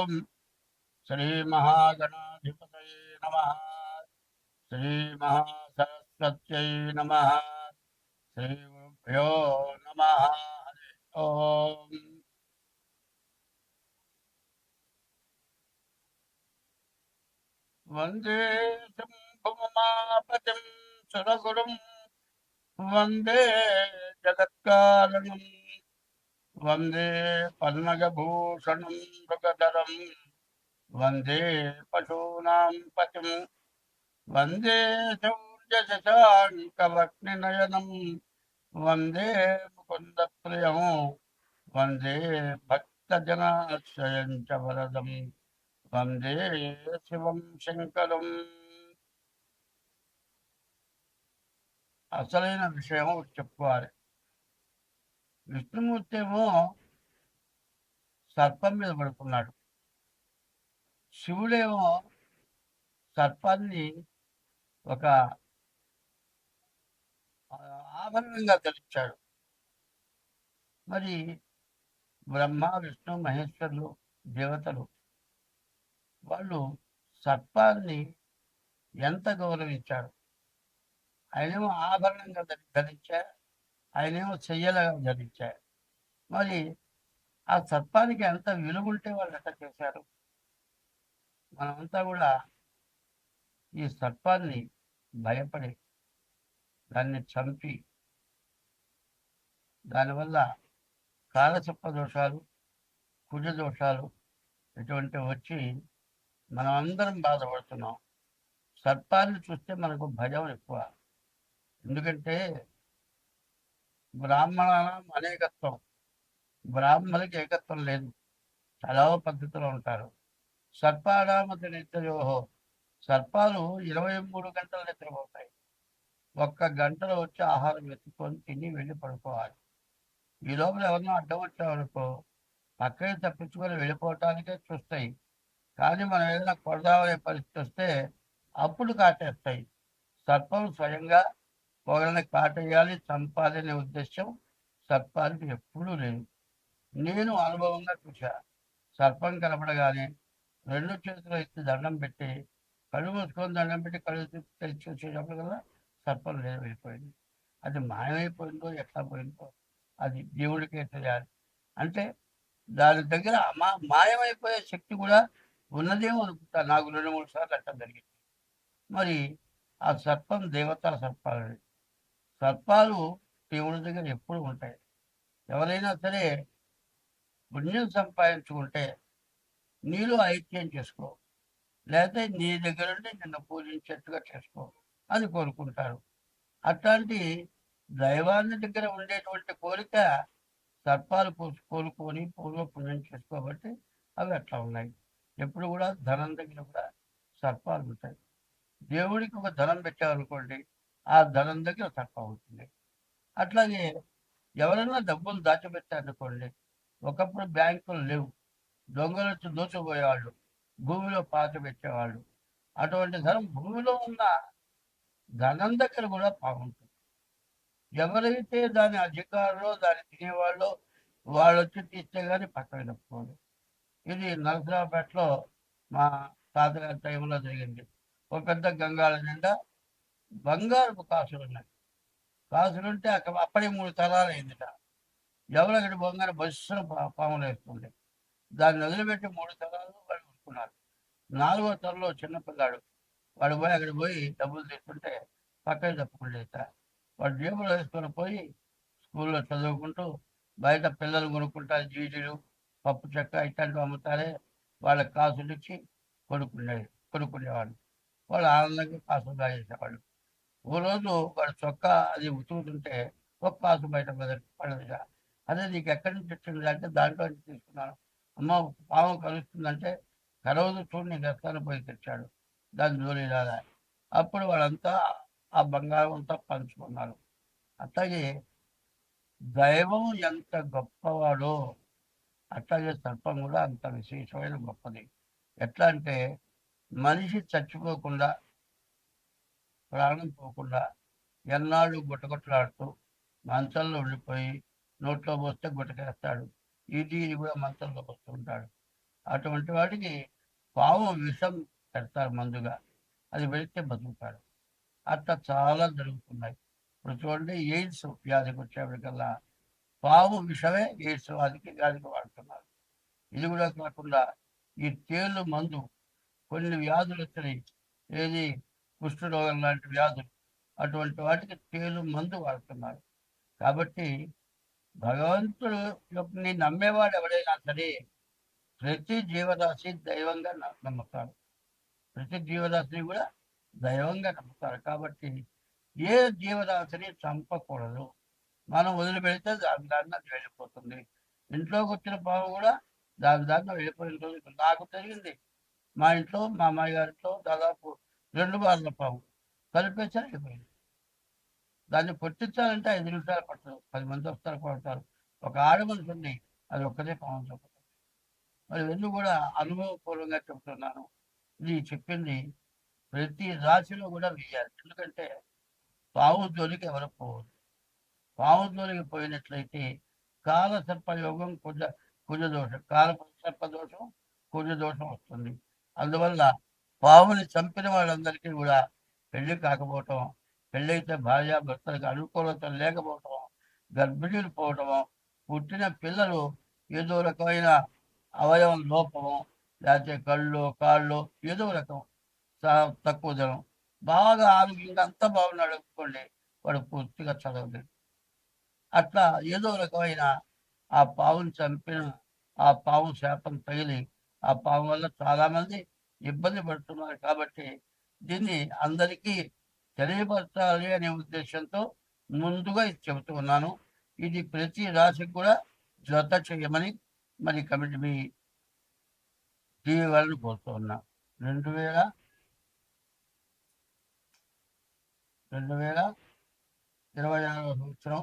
ఓం శ్రీ మహాగణాధిపతయే నమః. శ్రీ మహాసరస్వత్యై నమః. శ్రీ గురుభ్యో నమః. హరి ఓం. వందే శంభుమాపతిం సురగురుం వందే జగత్కారణం వందే పన్నగభూషణం మృగధరం వందే పశూనాం పతిం వందే శౌర్యశశాంకవక్నినయనం వందే ముకుందప్రియం వందే భక్తజనాశ్రయం చ వరదం వందే శివం శంకరం. అసలైన విషయం చెప్పుకోవాలి. విష్ణుమూర్తి ఏమో సర్పం మీద పడుకున్నాడు. శివుడేమో సర్పాన్ని ఒక ఆభరణంగా ధరించాడు. మరి బ్రహ్మ విష్ణు మహేశ్వరులు దేవతలు వాళ్ళు సర్పాన్ని ఎంత గౌరవించారు. ఆయనేమో ఆభరణంగా ధరించారు, ఆయనేమో చెయ్యలుగా ధరించారు. మరి ఆ సర్పానికి ఎంత విలువ ఉంటే వాళ్ళు ఎట్లా చేశారు. మనమంతా కూడా ఈ సర్పాన్ని భయపడి దాన్ని చంపి దానివల్ల కాలచప్ప దోషాలు, కుజ దోషాలు ఇటువంటివి వచ్చి మనం అందరం బాధపడుతున్నాం. సర్పాన్ని చూస్తే మనకు భయం ఎక్కువ. ఎందుకంటే బ్రాహ్మణానం అనేకత్వం, బ్రాహ్మణులకి ఏకత్వం లేదు, చాలా పద్ధతిలో ఉంటారు. సర్పానామతి నిత్యయోహో, సర్పాలు 23 గంటలు నిద్రపోతాయి. 1 గంటలో వచ్చి ఆహారం ఎత్తుకొని తిని వెళ్ళి పడుకోవాలి. ఈ లోపల ఎవరినో అడ్డం వచ్చామనుకో పక్కకి తప్పించుకొని వెళ్ళిపోవటానికే చూస్తాయి. కానీ మనం ఏదైనా కొడదామనే పరిస్థితి వస్తే అప్పుడు కాటేస్తాయి. సర్పం స్వయంగా ఒకరిని కాటేయాలి, చంపాలనే ఉద్దేశం సర్పానికి ఎప్పుడూ లేదు. నేను అనుభవంగా చూశా. సర్పం కనపడగానే 2 చేతులు ఎత్తి దండం పెట్టి, కళ్ళు మూసుకొని దండం పెట్టి కళ్ళు తెరిచి చూసేటప్పుడు కదా సర్పం లేదు, వెళ్ళిపోయింది. అది మాయమైపోయిందో ఎట్లా పోయిందో అది దేవుడికే తెలియాలి. అంటే దాని దగ్గర మాయమైపోయే శక్తి కూడా ఉన్నదేమో అనుకుంటా. నాకు 2-3 సార్లు అట్లా జరిగింది. మరి ఆ సర్పం దేవతల సర్పాలు. సర్పాలు దేవుడి దగ్గర ఎప్పుడు ఉంటాయి. ఎవరైనా సరే పుణ్యం సంపాదించుకుంటే నీలో ఐక్యం చేసుకో, లేకపోతే నీ దగ్గర ఉండి నిన్ను పూజించేట్టుగా చేసుకో అని కోరుకుంటారు. అట్లాంటి దైవాన్ని దగ్గర ఉండేటువంటి కోరిక సర్పాలు కోరుకొని పూర్వపుణ్యం చేసుకోబట్టి అవి అట్లా ఉన్నాయి. ఎప్పుడు కూడా ధనం దగ్గర కూడా సర్పాలు ఉంటాయి. దేవుడికి ఒక ధనం పెట్టామనుకోండి, ఆ ధనం దగ్గర సర్పం ఉంటుంది. అట్లాగే ఎవరైనా డబ్బులు దాచిపెట్టారనుకోండి, ఒకప్పుడు బ్యాంకులు లేవు, దొంగలు వచ్చి దోచుకుపోయేవాళ్ళు, భూమిలో పాత పెట్టేవాళ్ళు. అటువంటి ధనం భూమిలో ఉన్న ధనం దగ్గర కూడా బాగుంటుంది. ఎవరైతే దాని అధికారులో దాన్ని తినేవాళ్ళో వాళ్ళు వచ్చి తీస్తే కానీ పక్కన తప్పుకోదు. ఇది నరసరావుపేటలో మా తాతగారి టైంలో జరిగింది. ఒక పెద్ద గంగాళ నిండా బంగారపు కాసులు ఉన్నాయి. కాసులుంటే అప్పుడే 3 తరాలు అయిందిట. ఎవరు అక్కడి బంగారం బస్సును పాములు వేస్తుంది. దాన్ని వదిలిపెట్టి 3 తరాలు వాళ్ళు ఉంటున్నారు. 4వ తరంలో చిన్నపిల్లాడు వాడు పోయి అక్కడికి పోయి డబ్బులు తీసుకుంటే పక్కన తప్పుకుంటేట వాడు జేబులో వేసుకొని పోయి స్కూల్లో చదువుకుంటూ బయట పిల్లలు కొనుక్కుంటారు, జీడీలు పప్పు చెక్క ఇట్లాంటివి అమ్ముతారే, వాళ్ళకి కాసులు ఇచ్చి కొనుక్కునేవాళ్ళు. వాళ్ళు ఆనందంగా కాసులు తాగేసేవాళ్ళు. ఓ రోజు వాడు చొక్కా అది ఉతుకుతుంటే ఒక కాసు బయట పడదుగా. అదే నీకు ఎక్కడి నుంచి వచ్చింది అంటే దాంట్లో నుంచి తీసుకున్నాను. అమ్మ పాము కలుస్తుందంటే కలవదు చూడు నీకు ఎస్తాను పోయి తెచ్చాడు. దాని జోలి రాదా. అప్పుడు వాళ్ళంతా ఆ బంగారం అంతా పంచుకున్నారు. అట్లాగే దైవం ఎంత గొప్పవాడో అట్లాగే సర్పం కూడా అంత విశేషమైన గొప్పది. ఎట్లా అంటే మనిషి చచ్చిపోకుండా, ప్రాణం పోకుండా ఎన్నాళ్ళు గుట్టగుట్టలాడుతూ మంచంలో ఉండిపోయి నోట్లో పోస్తే గుట్టకేస్తాడు. ఇది కూడా మంచంలో వస్తుంటాడు. అటువంటి వాడికి పాము విషం పెడతారు మందుగా, అది పెడితే బతుకుతాడు. అట్లా చాలా జరుగుతున్నాయి. ఇప్పుడు చూడండి, ఎయిడ్స్ వ్యాధికి వచ్చేప్పటికల్లా పాము విషమే ఎయిడ్స్ వ్యాధికి వాడుతున్నారు. ఇది కూడా కాకుండా ఈ తేలు మందు, కొన్ని వ్యాధులు వచ్చినాయి, ఏది కుష్ఠరోగం లాంటి వ్యాధులు, అటువంటి వాటికి తేలు మందు వాడుతున్నారు. కాబట్టి భగవంతుడు నమ్మేవాడు ఎవడైనా సరే ప్రతి జీవరాశి దైవంగా నమ్ముతారు. ప్రతి జీవరాశిని కూడా దైవంగా నమ్ముతారు. కాబట్టి ఏ జీవరాశిని చంపకూడదు. మనం వదిలిపెడితే దాని అది వెళ్ళిపోతుంది. ఇంట్లోకి వచ్చిన పాము కూడా దాని వెళ్ళిపోయిన రోజు నాకు జరిగింది. మా ఇంట్లో మా అమ్మాయి గారింట్లో దాదాపు 2 బార్ల పాము కలిపేసి అయిపోయింది. దాన్ని కొట్టించాలంటే 5 నిమిషాలు పడుతుంది. 10 మంది వస్తారు, కొడతారు. ఒక ఆడ మనిషి ఉంది, అది ఒక్కదే పాము చంపుతుంది. మరి ఇవన్నీ కూడా అనుభవపూర్వంగా చెబుతున్నాను. ఇది చెప్పింది ప్రతి రాశిలో కూడా వేయాలి. ఎందుకంటే పాము జోలికి ఎవరు పోవద్దు. పాము జోలికి పోయినట్లయితే కాల సర్పయోగం కుజ దోషం, కాల సర్ప దోషం, కుజ దోషం వస్తుంది. అందువల్ల పాముని చంపిన వాళ్ళందరికీ కూడా పెళ్లి కాకపోవటం, పెళ్ళైతే భార్యాభర్తలకు అనుకూలత లేకపోవటం, గర్భిణీలు పోవటము, పుట్టిన పిల్లలు ఏదో రకమైన అవయవం లోపము, లేకపోతే కళ్ళు కాళ్ళు ఏదో రకం తక్కువ జనం, బాగా ఆరోగ్యంగా అంతా బాగున్నాడు అనుకోండి, వాడు పూర్తిగా చదవలేదు. అట్లా ఏదో రకమైన ఆ పావును చంపిన ఆ పాము శాపం తగిలి ఆ పాము వల్ల చాలామంది ఇబ్బంది పడుతున్నారు. కాబట్టి దీన్ని అందరికీ తెలియపరచాలి అనే ఉద్దేశంతో ముందుగా ఇది చెబుతూ ఉన్నాను. ఇది ప్రతి రాశికి కూడా జత చేయమని మరి కమిటీ మీ టీవీ వాళ్ళని కోరుతూ ఉన్నా. 2026 సంవత్సరం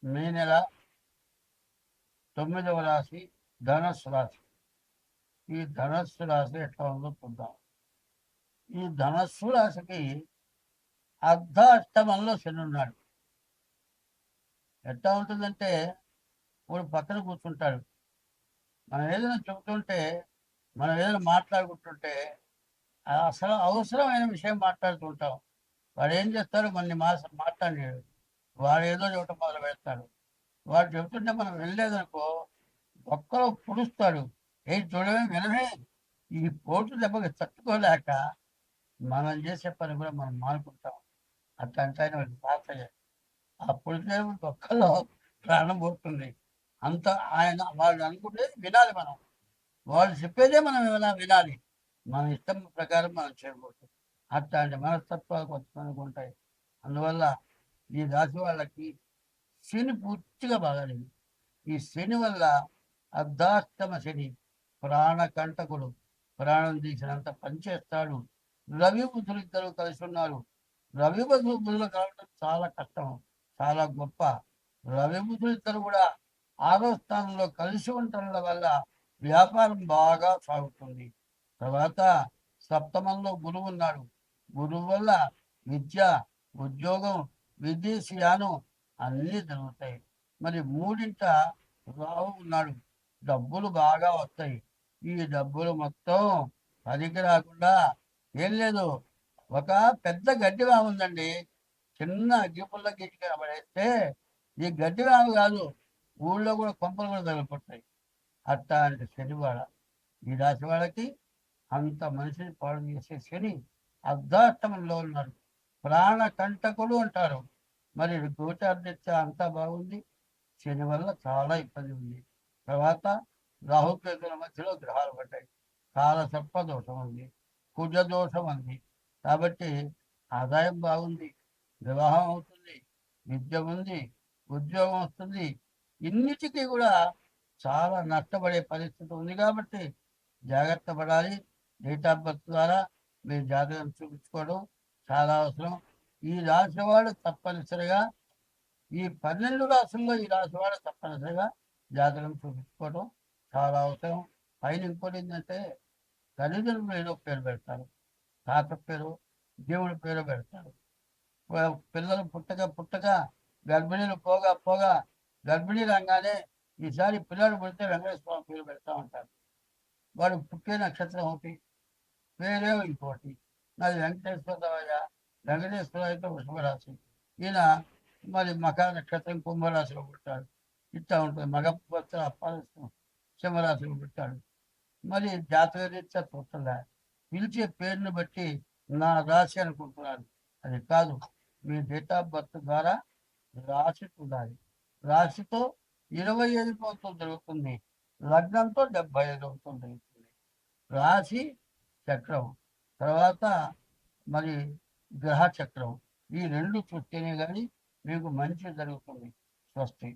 మే నెల 9వ రాశి ధనస్సు రాశి. ఈ ధనస్సు రాశి ఎట్లా ఉందో చూద్దాం. ఈ ధనస్సు రాశికి అర్ధాష్టమంలో శని ఉన్నాడు. ఎట్లా ఉంటుందంటే, వాడు పక్కన కూర్చుంటాడు, మనం ఏదైనా చెబుతుంటే, మనం ఏదైనా మాట్లాడుకుంటుంటే అసలు అవసరమైన విషయం మాట్లాడుతుంటాం. వాడు ఏం చేస్తాడు, మనని మాట్లాడలేడు. వాడు ఏదో చెప్పటం మొదలు పెడతాడు. వాడు చెబుతుంటే మనం వెళ్ళలేదనుకో, ఒక్కలో పుడుస్తాడు. చూడమే వినమే. ఈ పోటు దెబ్బకి తట్టుకోలేక మనం చేసే పని కూడా మనం మానుకుంటాం. అట్లాంటి ఆయన తాతయ్య ఆ పుడితే ఒక్కలో ప్రాణం పోతుంది. అంత ఆయన వాళ్ళు అనుకుంటేది వినాలి. మనం వాళ్ళు చెప్పేదే మనం వినాలి. మన ఇష్టం ప్రకారం మనం చేయకూడదు. అట్లాంటి మనస్తత్వాలు కొంతమందికి ఉంటాయి. అందువల్ల ఈ రాశి వాళ్ళకి శని పూర్తిగా బాగాలేదు. ఈ శని వల్ల అర్ధాష్టమ శని ప్రాణకంటకుడు, ప్రాణం తీసినంత పనిచేస్తాడు. రవి బుధులు ఇద్దరు కలిసి ఉన్నారు. రవి బుధులు కలవడం చాలా కష్టం, చాలా గొప్ప. రవి బుధులు ఇద్దరు కూడా 6వ స్థానంలో కలిసి ఉండటం వల్ల వ్యాపారం బాగా సాగుతుంది. తర్వాత సప్తమంలో గురువు ఉన్నాడు. గురువు వల్ల విద్య, ఉద్యోగం, విదేశీయానం అన్నీ జరుగుతాయి. మరి 3వ రాహు ఉన్నాడు. డబ్బులు బాగా వస్తాయి. ఈ డబ్బులు మొత్తం పనికి రాకుండా ఏం లేదు, ఒక పెద్ద గడ్డివాము ఉందండి, చిన్న అగ్గిపుల్ల గిట్టుగా పడేస్తే ఈ గడ్డివాము కాదు, ఊళ్ళో కూడా కొంపలు కూడా తగిలిపోతాయి. అట్లాంటి శనివాడ ఈ రాశి వాళ్ళకి అంత మనిషిని పాడు చేసే శని అర్ధాష్టమంలో ఉన్నారు. ప్రాణ కంటకులు అంటారు. మరి గోచారరీత్యా అంతా బాగుంది. శని వల్ల చాలా ఇబ్బంది ఉంది. తర్వాత రాహుకేతుల మధ్యలో గ్రహాలు పడ్డాయి. కాల సర్ప దోషం ఉంది, కుజ దోషం ఉంది. కాబట్టి ఆదాయం బాగుంది, వివాహం అవుతుంది, విద్య ఉంది, ఉద్యోగం వస్తుంది. ఇన్నిటికీ కూడా చాలా నష్టపడే పరిస్థితి ఉంది. కాబట్టి జాగ్రత్త పడాలి. డేట్ ఆఫ్ బర్త్ ద్వారా మీరు జాతకం చూపించుకోవడం చాలా అవసరం. ఈ రాశి వాడు తప్పనిసరిగా, ఈ 12 రాశుల్లో ఈ రాశి వాడు తప్పనిసరిగా జాతకం చూపించుకోవడం చాలా అవసరం. పైన ఇంకోటి ఏంటంటే, తల్లిదండ్రులు ఏదో పేరు పెడతారు, తాత పేరు, దేవుడి పేరు పెడతారు. పిల్లలు పుట్టక గర్భిణీలు పోగా గర్భిణీ రంగానే ఈసారి పిల్లలు పుడితే వెంకటేశ్వర స్వామి పేరు పెడతా ఉంటారు. వాడు పుట్టే నక్షత్రం ఒకటి, పేరే ఇంకోటి. నాది వెంకటేశ్వరరావయ్య. వెంకటేశ్వరరావుతో వృషభ రాశి. ఈయన మరి మకర నక్షత్రం కుంభరాశిలో పుట్టాడు. ఇట్లా ఉంటుంది. మగ వస్త్ర అప్పాలస్తం సింహరాశిలో పుట్టాడు. మరి జాతక రీత్యా చూస్తుందా, పిలిచే పేరుని బట్టి నా రాశి అనుకుంటున్నాను. అది కాదు, మీ డేట్ ఆఫ్ బర్త్ ద్వారా రాశి చూడాలి. రాశితో 25 సంవత్సరం జరుగుతుంది, లగ్నంతో 75 సంవత్సరం జరుగుతుంది. రాశి చక్రం తర్వాత మరి గ్రహ చక్రం, ఈ రెండు చూస్తేనే కానీ మీకు మంచి జరుగుతుంది. స్వస్తి.